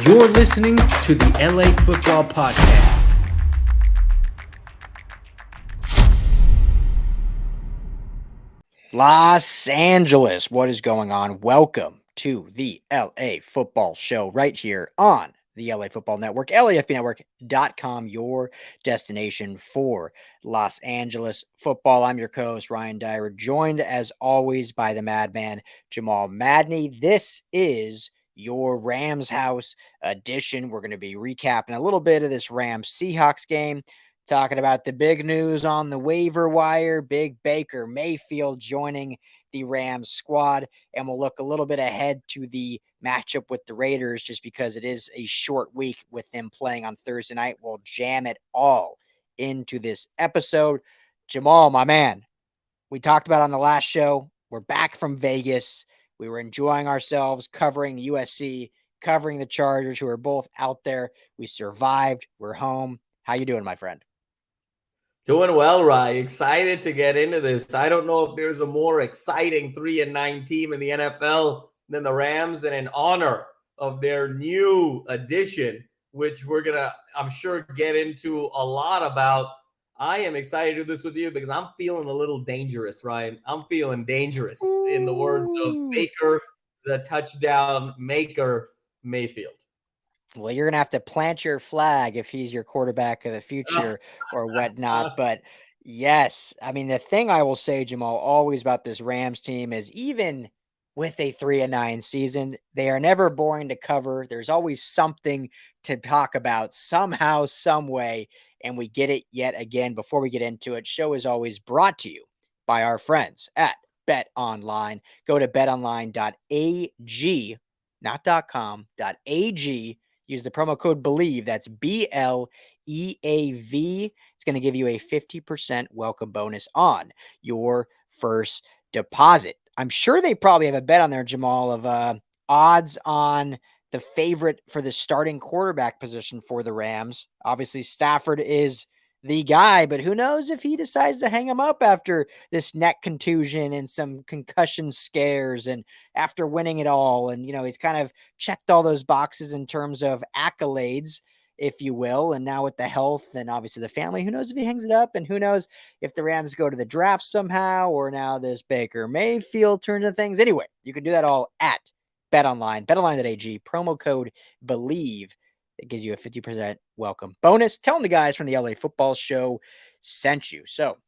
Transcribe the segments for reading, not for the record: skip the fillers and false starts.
You're listening to the LA Football Podcast. Los Angeles, what is going on? Welcome to the LA Football Show right here on the LA Football Network, LAFBnetwork.com, your destination for Los Angeles football. I'm your co-host, Ryan Dyer, joined as always by the madman, Jamal Madney. This is your RamsHouse edition. We're going to be recapping a little bit of this Rams-Seahawks game, talking about the big news on the waiver wire, big Baker Mayfield joining the Rams squad, and we'll look a little bit ahead to the matchup with the Raiders just because it is a short week with them playing on Thursday night. We'll jam it all into this episode. Jamal, my man, we talked about on the last show, we're back from Vegas. We were enjoying ourselves covering USC, covering the Chargers, who are both out there. We survived. We're home. How you doing, my friend? Doing well, Ryan. Excited to get into this. I don't know if there's a more exciting 3-9 team in the NFL than the Rams, and in honor of their new addition, which we're going to, I'm sure, get into a lot about. I am excited to do this with you because I'm feeling a little dangerous, Ryan. I'm feeling dangerous, in the words of Baker, the touchdown maker, Mayfield. Well, you're going to have to plant your flag if he's your quarterback of the future or whatnot. But yes, I mean, the thing I will say, Jamal, always about this Rams team is even with a 3-9 season, they are never boring to cover. There's always something to talk about somehow, some way. And we get it yet again. Before we get into it, show is always brought to you by our friends at BetOnline. Go to betonline.ag, not .com, .ag. Use the promo code BELIEVE. That's BLEAV. It's going to give you a 50% welcome bonus on your first deposit. I'm sure they probably have a bet on there, Jamal, of odds on the favorite for the starting quarterback position for the Rams. Obviously, Stafford is the guy, but who knows if he decides to hang him up after this neck contusion and some concussion scares and after winning it all. And, you know, he's kind of checked all those boxes in terms of accolades, if you will. And now with the health and obviously the family, who knows if he hangs it up, and who knows if the Rams go to the draft somehow, or now this Baker Mayfield turns into things. Anyway, you can do that all at BetOnline, betonline.ag, promo code BELIEVE. It gives you a 50% welcome bonus. Tell them the guys from the LA Football Show sent you. So,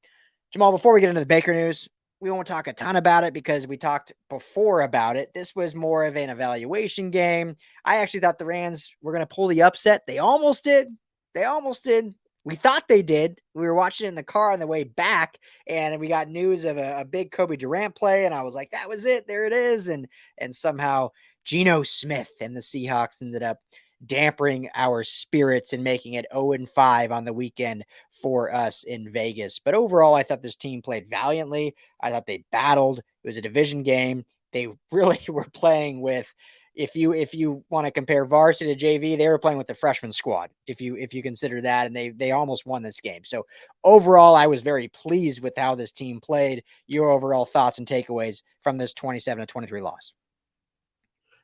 Jamal, before we get into the Baker news, we won't talk a ton about it because we talked before about it. This was more of an evaluation game. I actually thought the Rams were going to pull the upset. They almost did. We thought they did. We were watching it in the car on the way back, and we got news of a big Kobe Durant play, and I was like, that was it. There it is. And somehow Geno Smith and the Seahawks ended up dampering our spirits and making it 0-5 on the weekend for us in Vegas. But overall, I thought this team played valiantly. I thought they battled. It was a division game. They really were playing with, if you want to compare varsity to JV, they were playing with the freshman squad, if you consider that, and they almost won this game. So overall, I was very pleased with how this team played. Your overall thoughts and takeaways from this 27-23 loss?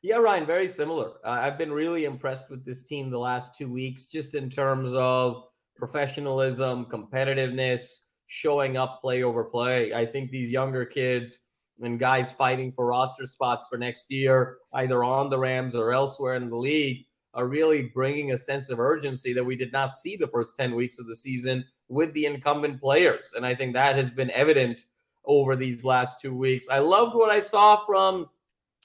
Yeah, Ryan, very similar. I've been really impressed with this team the last 2 weeks, just in terms of professionalism, competitiveness, showing up play over play. I think these younger kids and guys fighting for roster spots for next year, either on the Rams or elsewhere in the league, are really bringing a sense of urgency that we did not see the first 10 weeks of the season with the incumbent players. And I think that has been evident over these last 2 weeks. I loved what I saw from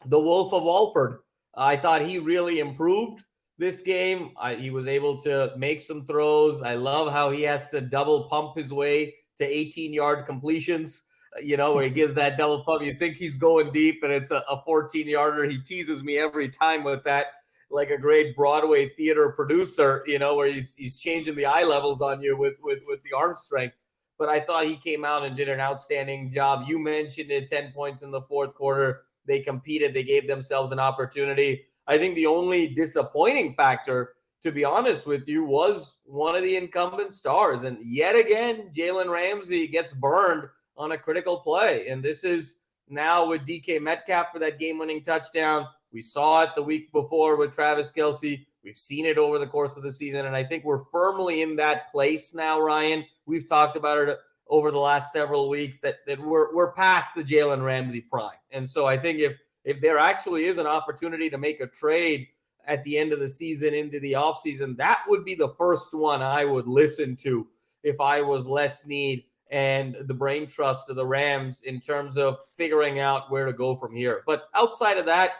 the Wolf of Wolford. I thought he really improved this game. He was able to make some throws. I love how he has to double pump his way to 18-yard completions, where he gives that double pump. You think he's going deep, and it's a 14-yarder. He teases me every time with that, like a great Broadway theater producer, where he's changing the eye levels on you with the arm strength. But I thought he came out and did an outstanding job. You mentioned it, 10 points in the fourth quarter. They competed. They gave themselves an opportunity. I think the only disappointing factor, to be honest with you, was one of the incumbent stars. And yet again, Jalen Ramsey gets burned on a critical play. And this is now with DK Metcalf for that game-winning touchdown. We saw it the week before with Travis Kelce. We've seen it over the course of the season, and I think we're firmly in that place now, Ryan. We've talked about it over the last several weeks that we're past the Jalen Ramsey prime. And so I think if there actually is an opportunity to make a trade at the end of the season into the offseason, that would be the first one I would listen to if I was Les Snead and the brain trust of the Rams in terms of figuring out where to go from here. But outside of that,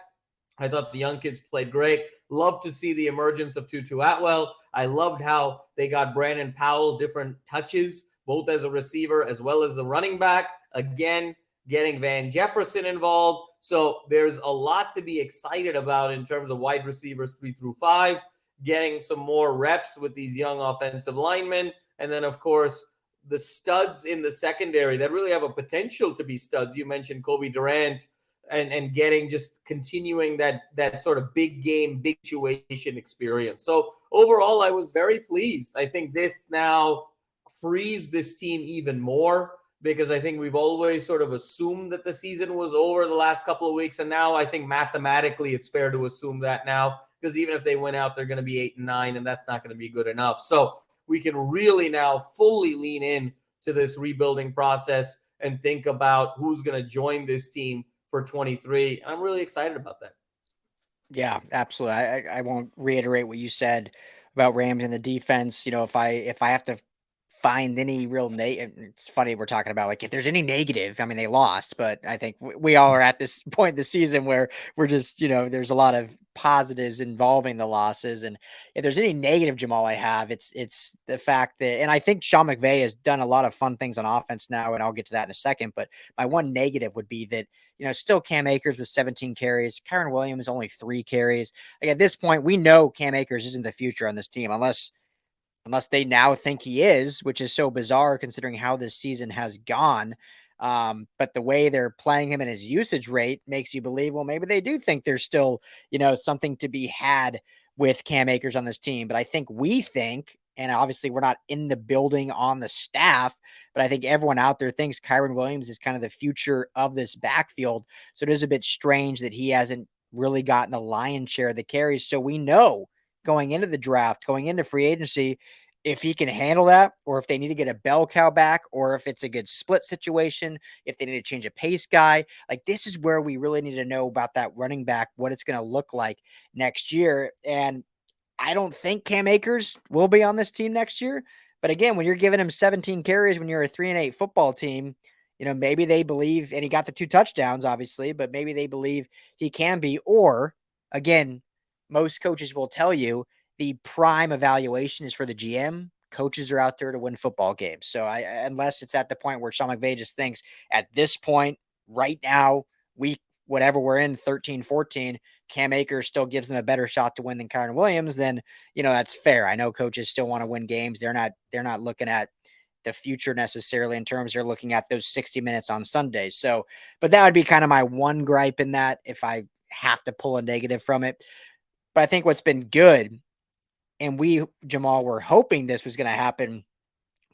I thought the young kids played great. Love to see the emergence of TuTu Atwell. I loved how they got Brandon Powell different touches, both as a receiver as well as a running back. Again, getting Van Jefferson involved. So there's a lot to be excited about in terms of wide receivers 3 through 5, getting some more reps with these young offensive linemen. And then, of course, the studs in the secondary that really have a potential to be studs. You mentioned Kobe Durant and getting just continuing that sort of big game, big situation experience. So overall, I was very pleased. I think this now frees this team even more because I think we've always sort of assumed that the season was over the last couple of weeks. And now I think mathematically it's fair to assume that now, because even if they win out, they're going to be 8-9, and that's not going to be good enough. So we can really now fully lean in to this rebuilding process and think about who's going to join this team for 23. I'm really excited about that. Yeah, absolutely. I won't reiterate what you said about Rams and the defense. If I have to find any real it's funny we're talking about like if there's any negative. I mean, they lost, but I think we all are at this point in the season where we're just there's a lot of positives involving the losses. And if there's any negative, Jamal, I have it's the fact that, and I think Sean McVay has done a lot of fun things on offense now, and I'll get to that in a second. But my one negative would be that still Cam Akers with 17 carries, Kyren Williams only 3 carries. Like at this point, we know Cam Akers isn't the future on this team unless they now think he is, which is so bizarre considering how this season has gone. But the way they're playing him and his usage rate makes you believe, well, maybe they do think there's still, something to be had with Cam Akers on this team. But I think we think, and obviously we're not in the building on the staff, but I think everyone out there thinks Kyren Williams is kind of the future of this backfield. So it is a bit strange that he hasn't really gotten the lion's share of the carries. So we know going into the draft, going into free agency, if he can handle that, or if they need to get a bell cow back, or if it's a good split situation, if they need to change a pace guy, like this is where we really need to know about that running back, what it's going to look like next year. And I don't think Cam Akers will be on this team next year. But again, when you're giving him 17 carries, when you're a 3-8 football team, maybe they believe, and he got the 2 touchdowns, obviously, but maybe they believe he can be, or again, most coaches will tell you the prime evaluation is for the GM. Coaches are out there to win football games. So unless it's at the point where Sean McVay just thinks at this point, right now, whatever we're in 13-14, Cam Akers still gives them a better shot to win than Kyren Williams, then, that's fair. I know coaches still want to win games. They're not looking at the future necessarily in terms they're looking at those 60 minutes on Sundays. So, but that would be kind of my one gripe in that if I have to pull a negative from it. But I think what's been good, and we, Jamal, were hoping this was going to happen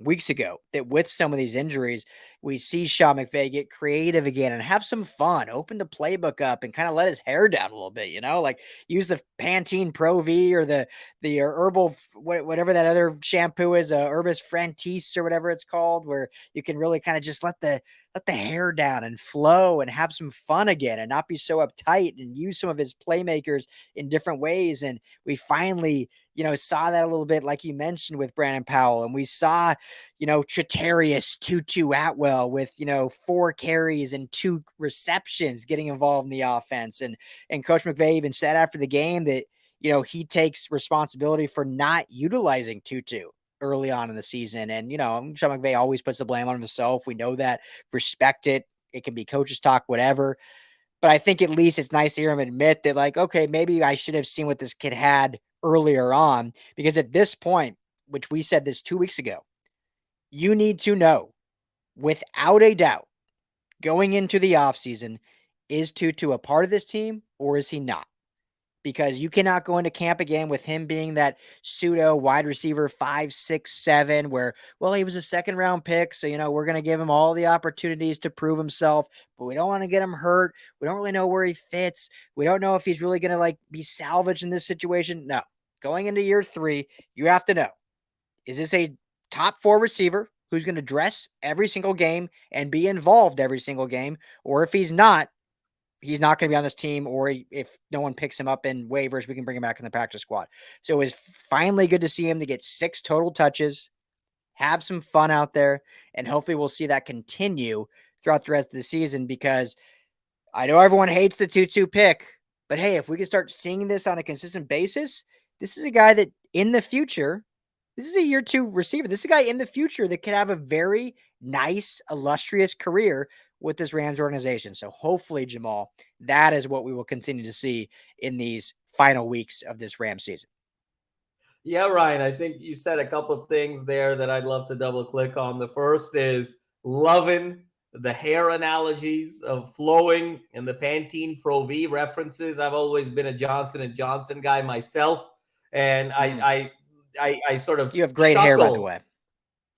weeks ago, that with some of these injuries, we see Sean McVay get creative again and have some fun, open the playbook up and kind of let his hair down a little bit, like use the Pantene Pro V or the herbal, whatever that other shampoo is, Herbis Frantis or whatever it's called, where you can really kind of just let the hair down and flow and have some fun again and not be so uptight and use some of his playmakers in different ways. And we finally, saw that a little bit, like you mentioned, with Brandon Powell. And we saw, Tretarius TuTu Atwell with, 4 carries and 2 receptions getting involved in the offense. And Coach McVay even said after the game that, he takes responsibility for not utilizing TuTu early on in the season. And, Sean McVay always puts the blame on himself. We know that, respect it. It can be coaches talk, whatever. But I think at least it's nice to hear him admit that, like, okay, maybe I should have seen what this kid had earlier on, because at this point, which we said this 2 weeks ago, you need to know without a doubt going into the offseason, is TuTu a part of this team or is he not? Because you cannot go into camp again with him being that pseudo wide receiver 5, 6, 7, where, well, he was a 2nd-round pick. So, we're going to give him all the opportunities to prove himself, but we don't want to get him hurt. We don't really know where he fits. We don't know if he's really going to be salvaged in this situation. No, going into year 3, you have to know, is this a top 4 receiver who's going to dress every single game and be involved every single game? Or if he's not going to be on this team, or if no one picks him up in waivers, we can bring him back in the practice squad. So it was finally good to see him to get 6 total touches, have some fun out there, and hopefully we'll see that continue throughout the rest of the season, because I know everyone hates the 2-2 pick, but hey, if we can start seeing this on a consistent basis, this is a guy that in the future, this is a year 2 receiver. This is a guy in the future that could have a very nice, illustrious career with this Rams organization. So hopefully, Jamal, that is what we will continue to see in these final weeks of this Rams season. Yeah, Ryan, I think you said a couple of things there that I'd love to double click on. The first is loving the hair analogies of flowing and the Pantene Pro V references. I've always been a Johnson & Johnson guy myself, and I sort of you have great hair, by the way.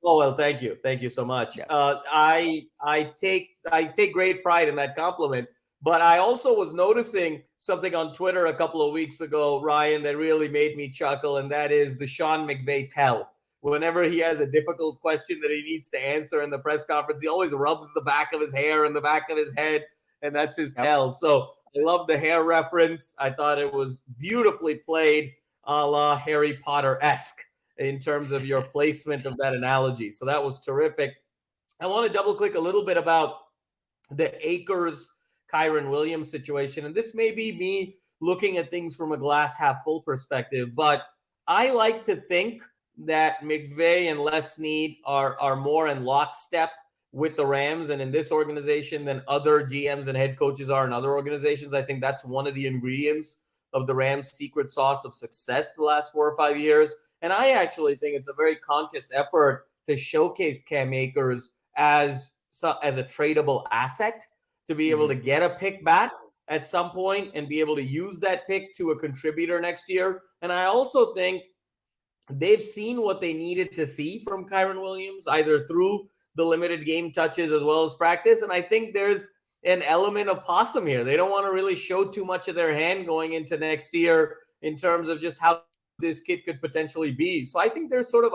Oh, well, thank you so much. Yes. I take great pride in that compliment. But I also was noticing something on Twitter a couple of weeks ago, Ryan, that really made me chuckle, and that is the Sean McVay tell. Whenever he has a difficult question that he needs to answer in the press conference, he always rubs the back of his hair and the back of his head, and that's his tell. So I love the hair reference. I thought it was beautifully played, a la Harry Potter-esque in terms of your placement of that analogy. So that was terrific. I want to double click a little bit about the Akers Kyren Williams situation. And this may be me looking at things from a glass half full perspective, but I like to think that McVay and Les Snead are more in lockstep with the Rams and in this organization than other GMs and head coaches are in other organizations. I think that's one of the ingredients of the Rams' secret sauce of success the last 4 or 5 years. And I actually think it's a very conscious effort to showcase Cam Akers as a tradable asset, to be able to get a pick back at some point and be able to use that pick to a contributor next year. And I also think they've seen what they needed to see from Kyren Williams, either through the limited game touches as well as practice. And I think there's an element of possum here. They don't want to really show too much of their hand going into next year in terms of just how this kid could potentially be. So I think there's sort of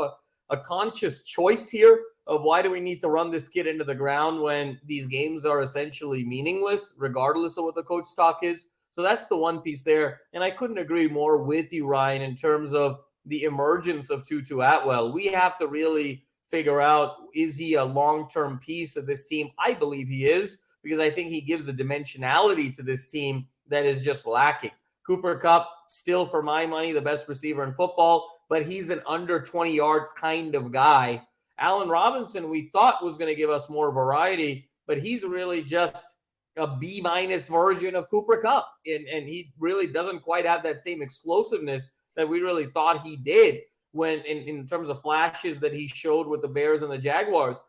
a conscious choice here of why do we need to run this kid into the ground when these games are essentially meaningless, regardless of what the coach stock is. So that's the one piece there. And I couldn't agree more with you, Ryan, in terms of the emergence of TuTu Atwell. We have to really figure out, is he a long-term piece of this team? I believe he is, because I think he gives a dimensionality to this team that is just lacking. Cooper Kupp, still for my money, the best receiver in football, but he's an under 20 yards kind of guy. Allen Robinson, we thought was going to give us more variety, but he's really just a B- version of Cooper Kupp. And he really doesn't quite have that same explosiveness that we really thought he did when in terms of flashes that he showed with the Bears and the Jaguars.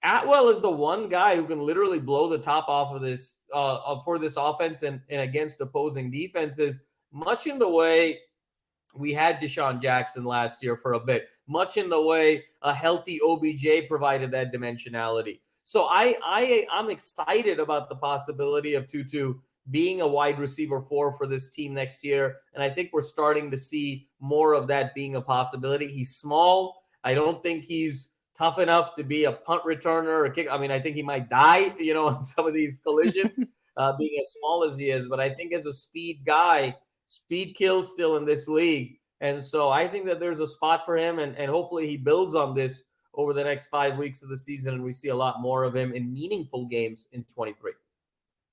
Atwell is the one guy who can literally blow the top off of this for this offense and against opposing defenses, much in the way we had Deshaun Jackson last year for a bit, much in the way a healthy OBJ provided that dimensionality. So I'm excited about the possibility of TuTu being a wide receiver 4 for this team next year. And I think we're starting to see more of that being a possibility. He's small. I don't think he's tough enough to be a punt returner or a kick. I mean, I think he might die, in some of these collisions, being as small as he is. But I think as a speed guy, speed kills still in this league. And so I think that there's a spot for him, and hopefully he builds on this over the next 5 weeks of the season, and we see a lot more of him in meaningful games in 23.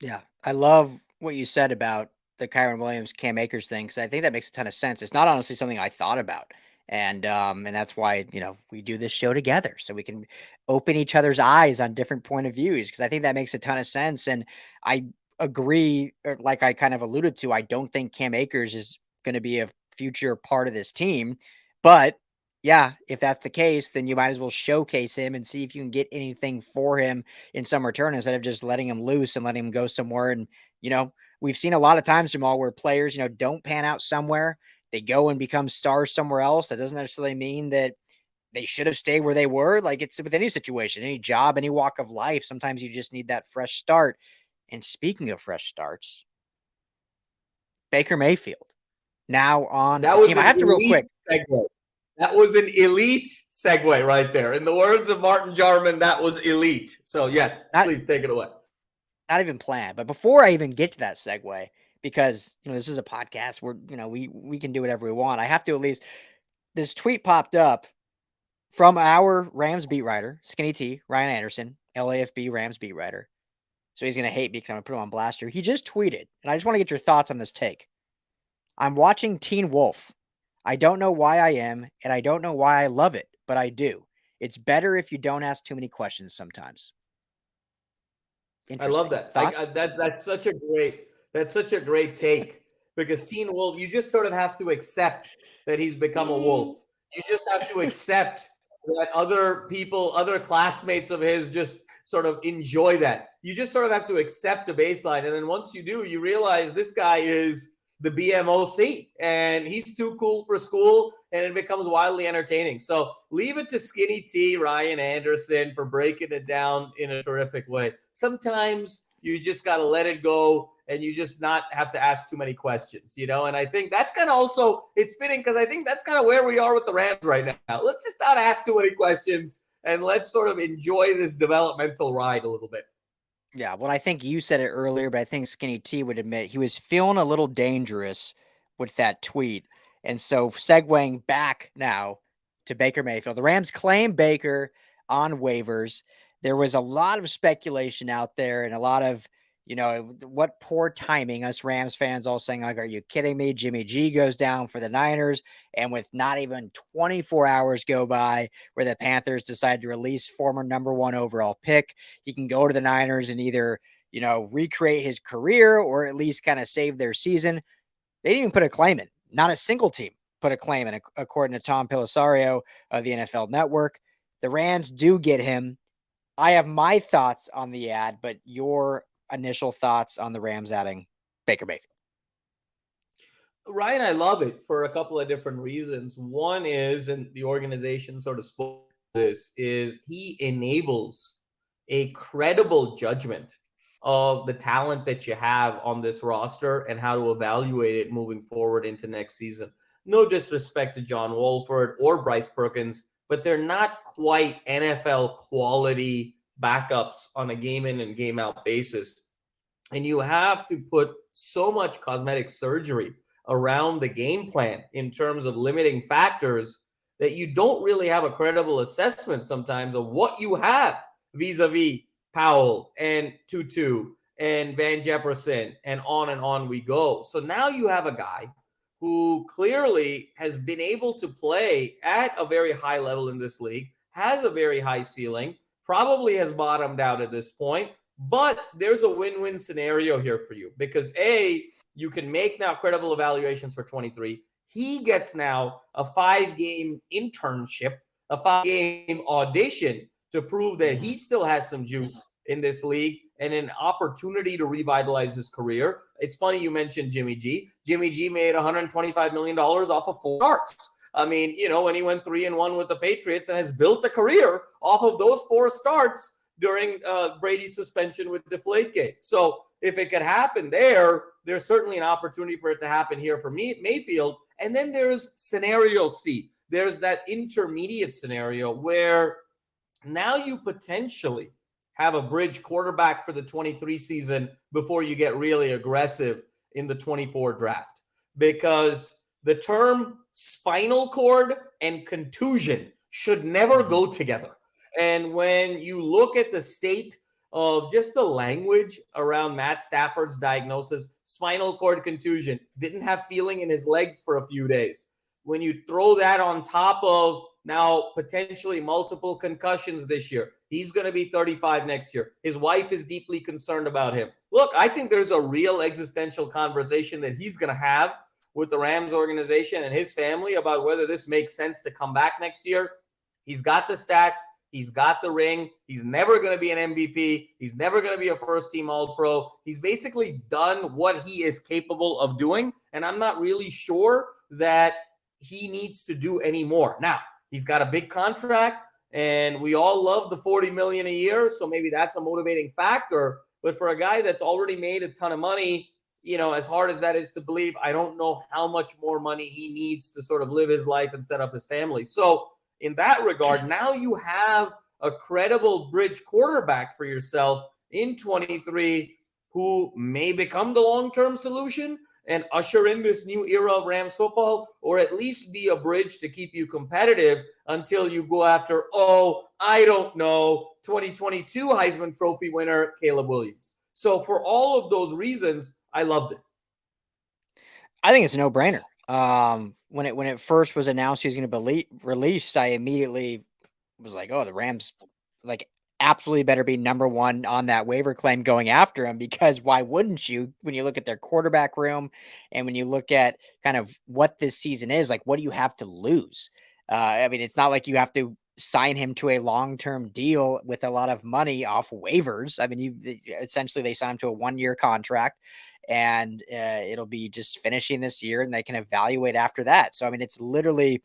Yeah, I love what you said about the Kyren Williams, Cam Akers thing, because I think that makes a ton of sense. It's not honestly something I thought about. And that's why, we do this show together so we can open each other's eyes on different point of views, because I think that makes a ton of sense. And I agree, or like I kind of alluded to, I don't think Cam Akers is going to be a future part of this team. But yeah, if that's the case, then you might as well showcase him and see if you can get anything for him in some return instead of just letting him loose and letting him go somewhere. And, we've seen a lot of times, Jamal, where players, don't pan out somewhere. They go and become stars somewhere else. That doesn't necessarily mean that they should have stayed where they were. Like, it's with any situation, any job, any walk of life. Sometimes you just need that fresh start. And speaking of fresh starts, Baker Mayfield. now on That the was team. I an have to real elite quick. segue. That was an elite segue right there. In the words of Martin Jarman, that was elite. So yes, please take it away. Not even planned. But before I even get to that segue, because this is a podcast where we can do whatever we want. I have to at least. This tweet popped up from our Rams beat writer, Skinny T, Ryan Anderson, LAFB Rams beat writer. So he's gonna hate me because I'm gonna put him on blast here. He just tweeted, and I just want to get your thoughts on this take. I'm watching Teen Wolf. I don't know why I am, and I don't know why I love it, but I do. It's better if you don't ask too many questions sometimes. I love that. That's such a great take, because Teen Wolf, you just sort of have to accept that he's become a wolf. You just have to accept that other people, other classmates of his just sort of enjoy that. You just sort of have to accept a baseline. And then once you do, you realize this guy is the BMOC and he's too cool for school, and it becomes wildly entertaining. So leave it to Skinny T, Ryan Anderson, for breaking it down in a terrific way. Sometimes you just got to let it go and you just not have to ask too many questions, And I think that's kind of also, it's fitting because I think that's kind of where we are with the Rams right now. Let's just not ask too many questions and let's sort of enjoy this developmental ride a little bit. Yeah, well, I think you said it earlier, but I think Skinny T would admit he was feeling a little dangerous with that tweet. And so segueing back now to Baker Mayfield, the Rams claim Baker on waivers. There was a lot of speculation out there and a lot of, what poor timing, us Rams fans all saying, like, are you kidding me? Jimmy G goes down for the Niners. And with not even 24 hours go by where the Panthers decide to release former number 1 overall pick, he can go to the Niners and either, recreate his career or at least kind of save their season. They didn't even put a claim in. Not a single team put a claim in, according to Tom Pelissero of the NFL Network. The Rams do get him. I have my thoughts on the ad, but your initial thoughts on the Rams adding Baker Mayfield. Ryan, I love it for a couple of different reasons. One is, and the organization sort of spoke this, is he enables a credible judgment of the talent that you have on this roster and how to evaluate it moving forward into next season. No disrespect to John Wolford or Bryce Perkins, but they're not quite NFL quality backups on a game in and game out basis. And you have to put so much cosmetic surgery around the game plan in terms of limiting factors that you don't really have a credible assessment sometimes of what you have vis-a-vis Powell and TuTu and Van Jefferson, and on we go. So now you have a guy who clearly has been able to play at a very high level in this league, has a very high ceiling, probably has bottomed out at this point, but there's a win-win scenario here for you because A, you can make now credible evaluations for 23. He gets now a 5-game internship, a 5-game audition to prove that he still has some juice in this league and an opportunity to revitalize his career. It's funny you mentioned Jimmy G. Jimmy G made $125 million off of 4 starts. I mean, when he went 3-1 with the Patriots and has built a career off of those 4 starts during Brady's suspension with Deflategate. So if it could happen there's certainly an opportunity for it to happen here for Mayfield. And then there's scenario C. There's that intermediate scenario where now you potentially have a bridge quarterback for the 23 season before you get really aggressive in the 24 draft. Because the term spinal cord and contusion should never go together. And when you look at the state of just the language around Matt Stafford's diagnosis, spinal cord contusion, didn't have feeling in his legs for a few days. When you throw that on top of now potentially multiple concussions this year, he's going to be 35 next year. His wife is deeply concerned about him. Look, I think there's a real existential conversation that he's going to have with the Rams organization and his family about whether this makes sense to come back next year. He's got the stats. He's got the ring. He's never going to be an MVP. He's never going to be a first-team All-Pro. He's basically done what he is capable of doing, and I'm not really sure that he needs to do any more. Now, he's got a big contract, and we all love the $40 million a year, so maybe that's a motivating factor. But for a guy that's already made a ton of money, as hard as that is to believe, I don't know how much more money he needs to sort of live his life and set up his family. So in that regard, now you have a credible bridge quarterback for yourself in 23 who may become the long-term solution and usher in this new era of Rams football, or at least be a bridge to keep you competitive until you go after, I don't know, 2022 Heisman Trophy winner Caleb Williams. So for all of those reasons, I love this. I think it's a no-brainer. When it first was announced he was going to be released, I immediately was like, the Rams absolutely better be number one on that waiver claim going after him, because why wouldn't you, when you look at their quarterback room and when you look at kind of what this season is, what do you have to lose? It's not like you have to sign him to a long-term deal with a lot of money off waivers. Essentially they signed him to a 1-year contract, and it'll be just finishing this year and they can evaluate after that. So, it's literally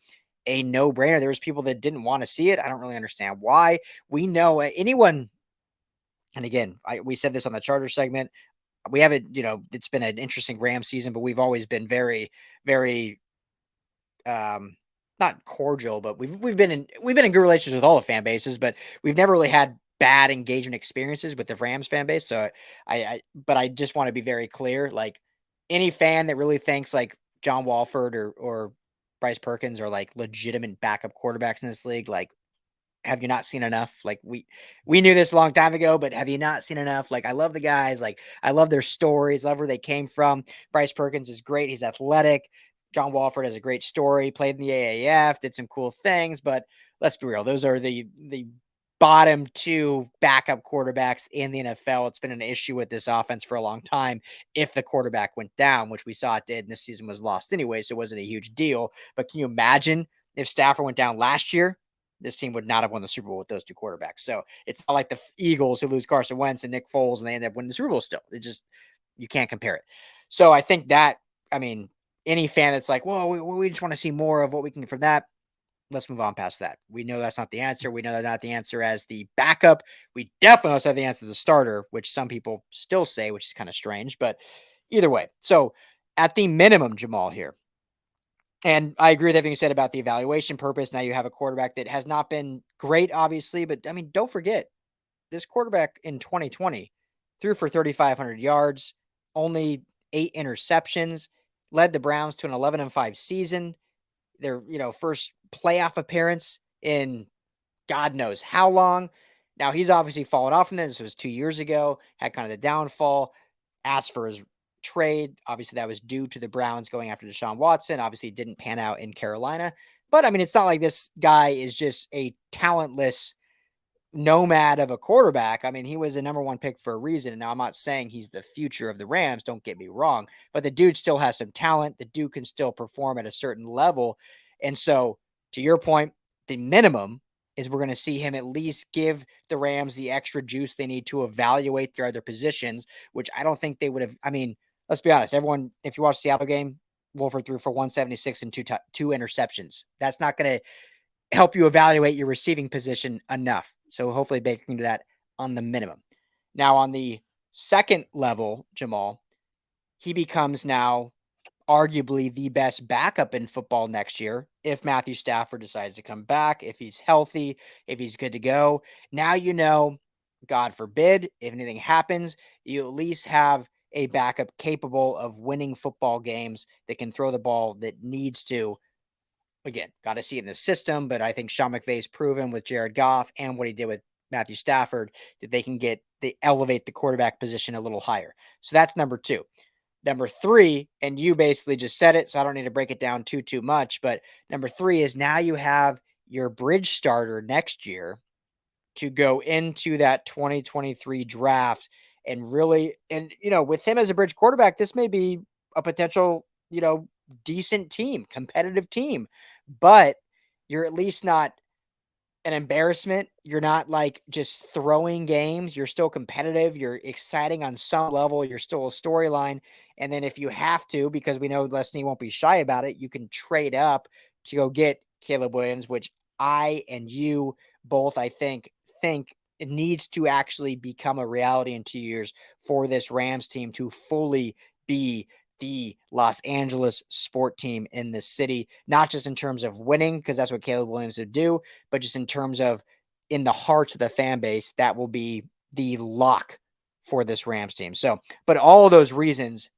a no-brainer. There was people that didn't want to see it. I don't really understand why. We know anyone, and again, we said this on the Charter segment. We haven't, it's been an interesting Rams season, but we've always been very, very, not cordial, but we've been in good relations with all the fan bases, but we've never really had bad engagement experiences with the Rams fan base. So but I just want to be very clear, any fan that really thinks John Wolford or Bryce Perkins are legitimate backup quarterbacks in this league, have you not seen enough? We knew this a long time ago, but have you not seen enough? I love the guys. I love their stories, love where they came from. Bryce Perkins is great. He's athletic. John Wolford has a great story, played in the AAF, did some cool things, but let's be real. Those are the bottom two backup quarterbacks in the NFL. It's been an issue with this offense for a long time. If the quarterback went down, which we saw it did, and this season was lost anyway, so it wasn't a huge deal. But can you imagine if Stafford went down last year? This team would not have won the Super Bowl with those two quarterbacks. So it's not like the Eagles who lose Carson Wentz and Nick Foles and they end up winning the Super Bowl still. You can't compare it. So I think that, any fan that's we just want to see more of what we can get from that, let's move on past that. We know that's not the answer. We know that's not the answer as the backup. We definitely also have the answer as the starter, which some people still say, which is kind of strange, but either way. So at the minimum, Jamal here, and I agree with everything you said about the evaluation purpose. Now you have a quarterback that has not been great, obviously, but don't forget, this quarterback in 2020 threw for 3,500 yards, only 8 interceptions, led the Browns to an 11-5 season. Their, first playoff appearance in God knows how long. Now he's obviously fallen off from this. This was 2 years ago, had kind of the downfall, asked for his trade. Obviously that was due to the Browns going after Deshaun Watson. Obviously it didn't pan out in Carolina, but it's not like this guy is just a talentless nomad of a quarterback. He was a number one pick for a reason. And now I'm not saying he's the future of the Rams. Don't get me wrong, but the dude still has some talent. The dude can still perform at a certain level. And so to your point, the minimum is we're going to see him at least give the Rams the extra juice they need to evaluate their other positions, which I don't think they would have. Let's be honest. Everyone, if you watch the Seattle game, Wolford threw for 176 and two interceptions. That's not going to help you evaluate your receiving position enough. So hopefully Baker can do that on the minimum. Now on the second level, Jamal, he becomes now arguably the best backup in football next year if Matthew Stafford decides to come back, if he's healthy, if he's good to go. Now God forbid, if anything happens, you at least have a backup capable of winning football games that can throw the ball that needs to. Again, got to see it in the system, but I think Sean McVay's proven with Jared Goff and what he did with Matthew Stafford that they elevate the quarterback position a little higher. So that's number 2. Number 3, and you basically just said it, so I don't need to break it down too much, but number 3 is now you have your bridge starter next year to go into that 2023 draft and really, with him as a bridge quarterback, this may be a potential, decent team, competitive team, but you're at least not an embarrassment. You're not just throwing games. You're still competitive. You're exciting on some level. You're still a storyline. And then if you have to, because we know Leslie won't be shy about it, you can trade up to go get Caleb Williams, which I and you both, I think it needs to actually become a reality in 2 years for this Rams team to fully be the Los Angeles sport team in this city, not just in terms of winning, because that's what Caleb Williams would do, but just in terms of in the hearts of the fan base, that will be the lock for this Rams team. So, but all of those reasons,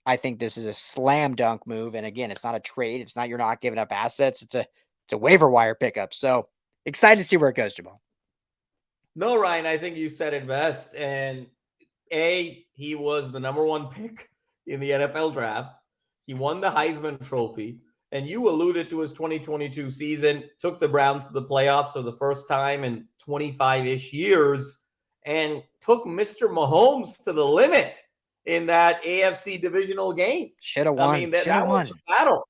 I think this is a slam dunk move. And again, it's not a trade. It's not, you're not giving up assets. It's a waiver wire pickup. So excited to see where it goes, Jamal. No, Ryan, I think you said it best. And he was the number 1 pick in the NFL draft. He won the Heisman Trophy. And you alluded to his 2022 season, took the Browns to the playoffs for the first time in 25-ish years, and took Mr. Mahomes to the limit in that AFC divisional game. Should have won. I mean, that was a battle.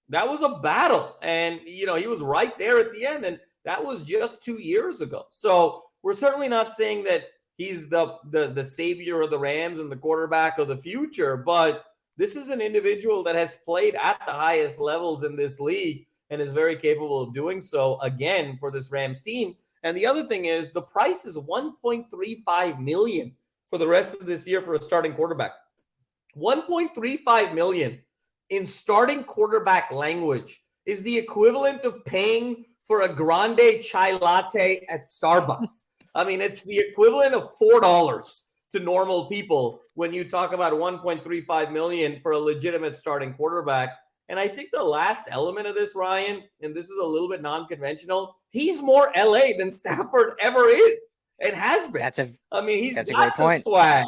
That was a battle. And, he was right there at the end. And that was just 2 years ago. So we're certainly not saying that he's the savior of the Rams and the quarterback of the future, but this is an individual that has played at the highest levels in this league and is very capable of doing so again for this Rams team. And the other thing is the price is $1.35 million for the rest of this year for a starting quarterback. $1.35 million in starting quarterback language is the equivalent of paying for a grande chai latte at Starbucks. I mean, it's the equivalent of $4 to normal people when you talk about $1.35 million for a legitimate starting quarterback. And I think the last element of this, Ryan, and this is a little bit non-conventional, he's more LA than Stafford ever is and has been. He's got a great point. Swag.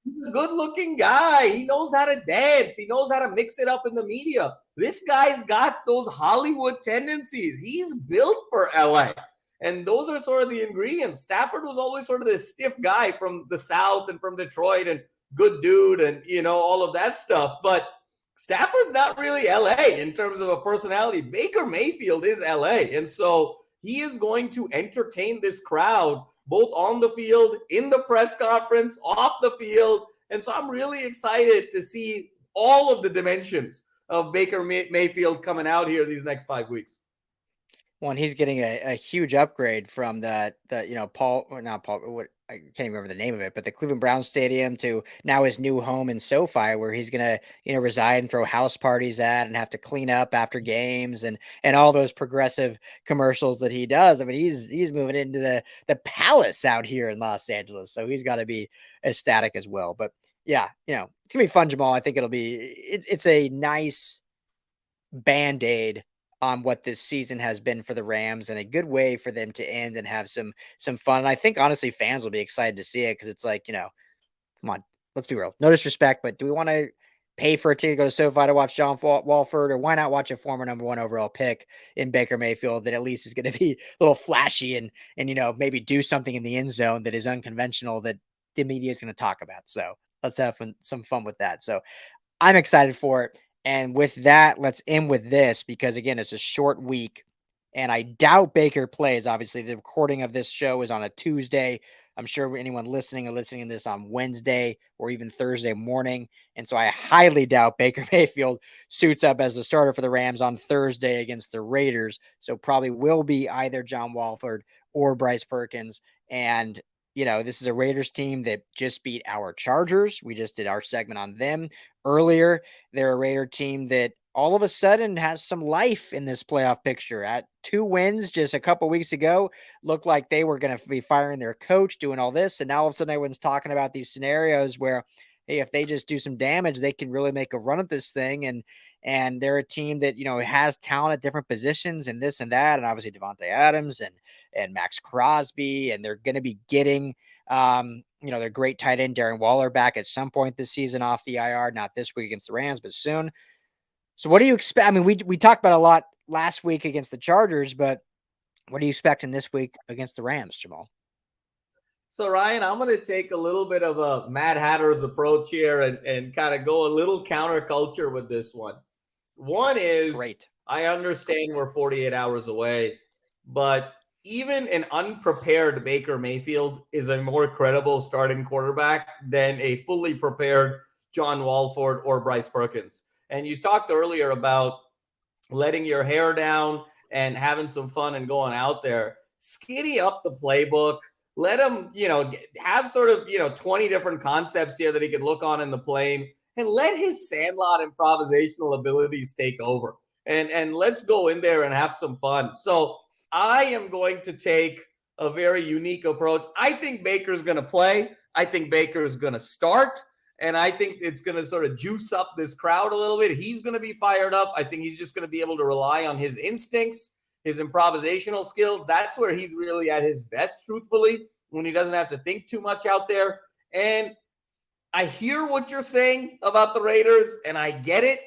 He's a good-looking guy. He knows how to dance. He knows how to mix it up in the media. This guy's got those Hollywood tendencies. He's built for LA. And those are sort of the ingredients. Stafford was always sort of this stiff guy from the South and from Detroit and good dude and, all of that stuff. But Stafford's not really LA in terms of a personality. Baker Mayfield is LA. And so he is going to entertain this crowd both on the field, in the press conference, off the field. And so I'm really excited to see all of the dimensions of Baker Mayfield coming out here these next 5 weeks. Well, and he's getting a huge upgrade from I can't even remember the name of it, but the Cleveland Browns Stadium to now his new home in SoFi, where he's going to, reside and throw house parties at and have to clean up after games and all those progressive commercials that he does. I mean, he's moving into the palace out here in Los Angeles. So he's got to be ecstatic as well. But yeah, it's going to be fun, Jamal. I think it's a nice Band-Aid on what this season has been for the Rams and a good way for them to end and have some fun. And I think honestly fans will be excited to see it because it's like, come on, let's be real. No disrespect, but do we want to pay for a ticket to go to SoFi to watch John Wolford, or why not watch a former number 1 overall pick in Baker Mayfield that at least is going to be a little flashy and maybe do something in the end zone that is unconventional that the media is going to talk about. So let's have some fun with that. So I'm excited for it. And with that, let's end with this because, again, it's a short week, and I doubt Baker plays. Obviously, the recording of this show is on a Tuesday. I'm sure anyone listening to this on Wednesday or even Thursday morning. And so I highly doubt Baker Mayfield suits up as the starter for the Rams on Thursday against the Raiders. So probably will be either John Wolford or Bryce Perkins. And this is a Raiders team that just beat our Chargers. We just did our segment on them earlier. They're a Raider team that all of a sudden has some life in this playoff picture. At 2 wins just a couple weeks ago, looked like they were going to be firing their coach, doing all this. And now all of a sudden everyone's talking about these scenarios where, hey, if they just do some damage, they can really make a run at this thing. And they're a team that, has talent at different positions and this and that. And obviously Devontae Adams and Max Crosby. And they're going to be getting, their great tight end, Darren Waller, back at some point this season off the IR, not this week against the Rams, but soon. So what do you expect? I mean, we talked about a lot last week against the Chargers, but what do you expect in this week against the Rams, Jamal? So, Ryan, I'm going to take a little bit of a Mad Hatter's approach here and kind of go a little counterculture with this one. One is, great. I understand we're 48 hours away, but even an unprepared Baker Mayfield is a more credible starting quarterback than a fully prepared John Wolford or Bryce Perkins. And you talked earlier about letting your hair down and having some fun and going out there. Skinny up the playbook. Let him, have sort of, 20 different concepts here that he can look on in the plane and let his sandlot improvisational abilities take over. And let's go in there and have some fun. So I am going to take a very unique approach. I think Baker's going to play. I think Baker's going to start. And I think it's going to sort of juice up this crowd a little bit. He's going to be fired up. I think he's just going to be able to rely on his instincts, his improvisational skills. That's where he's really at his best, truthfully, when he doesn't have to think too much out there. And I hear what you're saying about the Raiders, and I get it,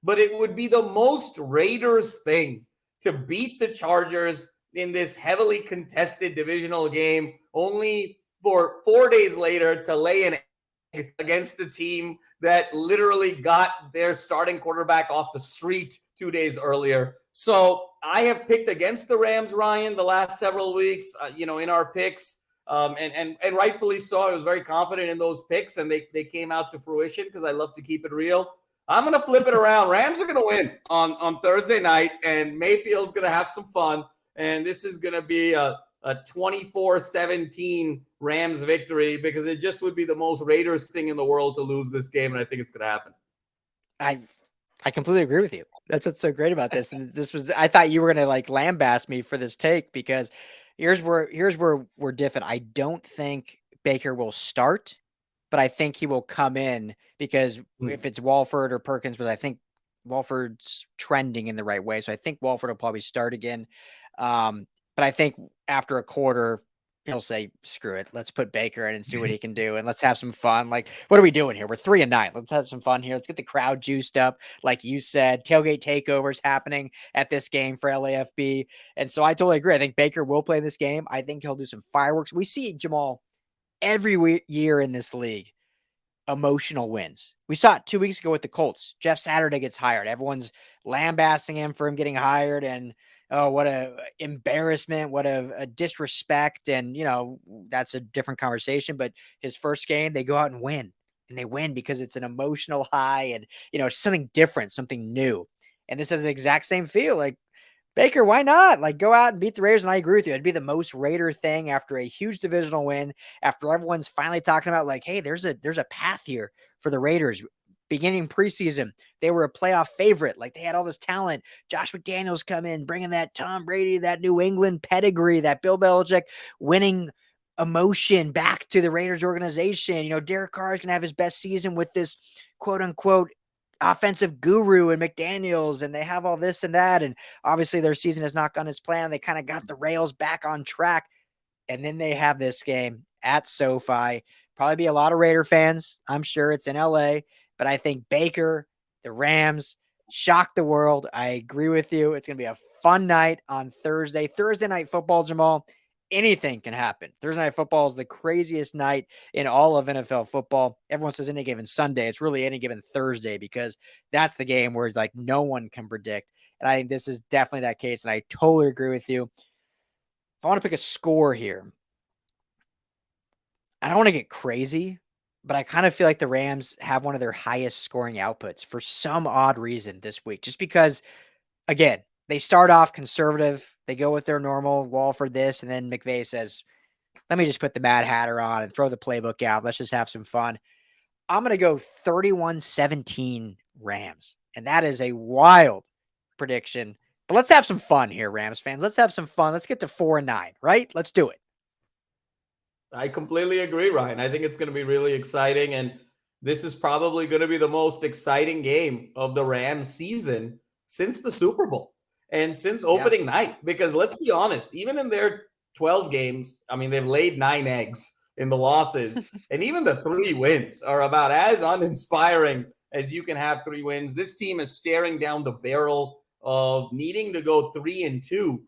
but it would be the most Raiders thing to beat the Chargers in this heavily contested divisional game, only for 4 days later to lay an egg against a team that literally got their starting quarterback off the street 2 days earlier. So I have picked against the Rams, Ryan, the last several weeks, in our picks. And rightfully so. I was very confident in those picks, and they came out to fruition because I love to keep it real. I'm going to flip it around. Rams are going to win on Thursday night, and Mayfield's going to have some fun. And this is going to be a 24-17 Rams victory because it just would be the most Raiders thing in the world to lose this game, and I think it's going to happen. I completely agree with you. That's what's so great about this. And I thought you were going to lambast me for this take because here's where we're different. I don't think Baker will start, but I think he will come in because if it's Wolford or Perkins, but I think Wolford's trending in the right way. So I think Wolford will probably start again. But I think after a quarter, he'll say, screw it. Let's put Baker in and see what he can do. And let's have some fun. What are we doing here? We're 3-9. Let's have some fun here. Let's get the crowd juiced up. Like you said, tailgate takeovers happening at this game for LAFB. And so I totally agree. I think Baker will play this game. I think he'll do some fireworks. We see Jamal every year in this league. Emotional wins. We saw it 2 weeks ago with the Colts. Jeff Saturday gets hired. Everyone's lambasting him for him getting hired. And oh, what a embarrassment. What a disrespect. And, that's a different conversation. But his first game, they go out and win. And they win because it's an emotional high and, something different, something new. And this has the exact same feel. Baker, why not? Go out and beat the Raiders. And I agree with you. It'd be the most Raider thing after a huge divisional win, after everyone's finally talking about hey, there's a path here for the Raiders. Beginning preseason, they were a playoff favorite. They had all this talent. Josh McDaniels come in, bringing that Tom Brady, that New England pedigree, that Bill Belichick winning emotion back to the Raiders organization. Derek Carr is going to have his best season with this quote unquote offensive guru and McDaniels, and they have all this and that. And obviously their season has not gone as planned. They kind of got the rails back on track. And then they have this game at SoFi. Probably be a lot of Raider fans. I'm sure it's in LA, but I think Baker, the Rams, shock the world. I agree with you. It's going to be a fun night on Thursday. Thursday night football, Jamal. Anything can happen. Thursday night football is the craziest night in all of NFL football. Everyone says any given Sunday. It's really any given Thursday because that's the game where no one can predict. And I think this is definitely that case. And I totally agree with you. If I want to pick a score here, I don't want to get crazy, but I kind of feel like the Rams have one of their highest scoring outputs for some odd reason this week. Just because, again, they start off conservative. They go with their normal Wolford this, and then McVay says, let me just put the Mad Hatter on and throw the playbook out. Let's just have some fun. I'm going to go 31-17 Rams, and that is a wild prediction. But let's have some fun here, Rams fans. Let's have some fun. Let's get to 4-9, right? Let's do it. I completely agree, Ryan. I think it's going to be really exciting, and this is probably going to be the most exciting game of the Rams season since the Super Bowl. And since opening night, because let's be honest, even in their 12 games, they've laid 9 eggs in the losses, and even the 3 wins are about as uninspiring as you can have 3 wins. This team is staring down the barrel of needing to go 3-2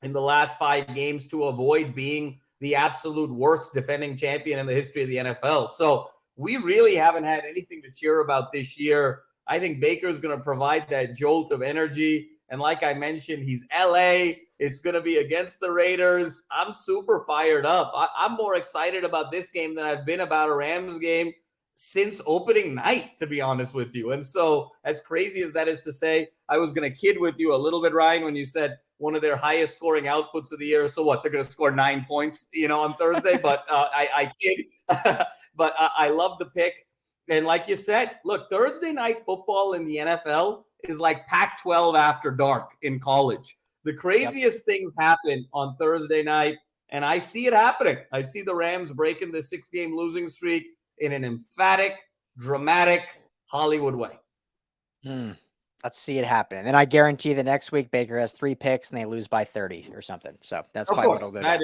in the last 5 games to avoid being the absolute worst defending champion in the history of the NFL. So we really haven't had anything to cheer about this year. I think Baker's going to provide that jolt of energy. And like I mentioned, he's LA. It's going to be against the Raiders. I'm super fired up. I'm more excited about this game than I've been about a Rams game since opening night, to be honest with you. And so as crazy as that is to say, I was going to kid with you a little bit, Ryan, when you said one of their highest scoring outputs of the year. So what, they're going to score 9 points, on Thursday, but I kid, but I love the pick. And like you said, look, Thursday night football in the NFL is like Pac-12 after dark in college. The craziest things happen on Thursday night, and I see it happening. I see the Rams breaking the 6-game losing streak in an emphatic, dramatic Hollywood way. Let's see it happen. And then I guarantee the next week Baker has 3 picks and they lose by 30 or something. So that's probably what it'll go down.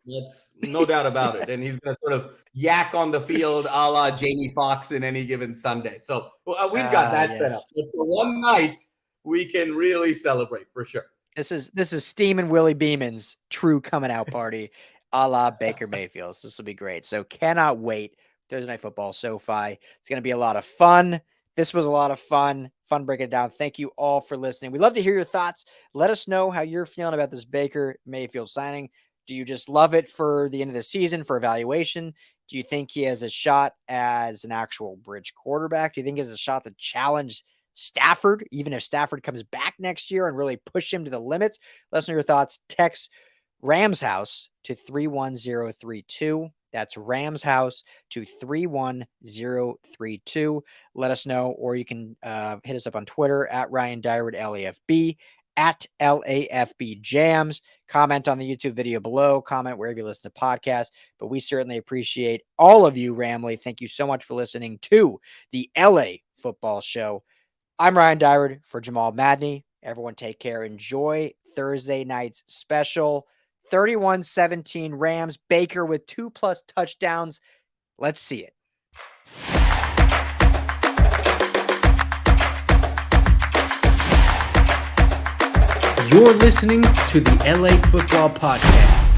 That's no doubt about it. And he's going to sort of yak on the field a la Jamie Foxx in any given Sunday. So we've got that set up. But for one night, we can really celebrate for sure. This is Steam and Willie Beeman's true coming out party a la Baker Mayfield. So this will be great. So cannot wait. Thursday Night Football, SoFi. It's going to be a lot of fun. This was a lot of fun breaking it down. Thank you all for listening. We'd love to hear your thoughts. Let us know how you're feeling about this Baker Mayfield signing. Do you just love it for the end of the season for evaluation? Do you think he has a shot as an actual bridge quarterback? Do you think he has a shot to challenge Stafford, even if Stafford comes back next year and really push him to the limits? Let us know your thoughts. Text RamsHouse to 31032. That's RamsHouse to 31032. Let us know, or you can hit us up on Twitter at Ryan Dyrud, LAFB, at LAFB Jams. Comment on the YouTube video below. Comment wherever you listen to podcasts. But we certainly appreciate all of you, Ramley. Thank you so much for listening to the LA Football Show. I'm Ryan Dyrud for Jamal Madney. Everyone take care. Enjoy Thursday night's special. 31-17 Rams. Baker with 2+ touchdowns. Let's see it. You're listening to the LA Football Podcast.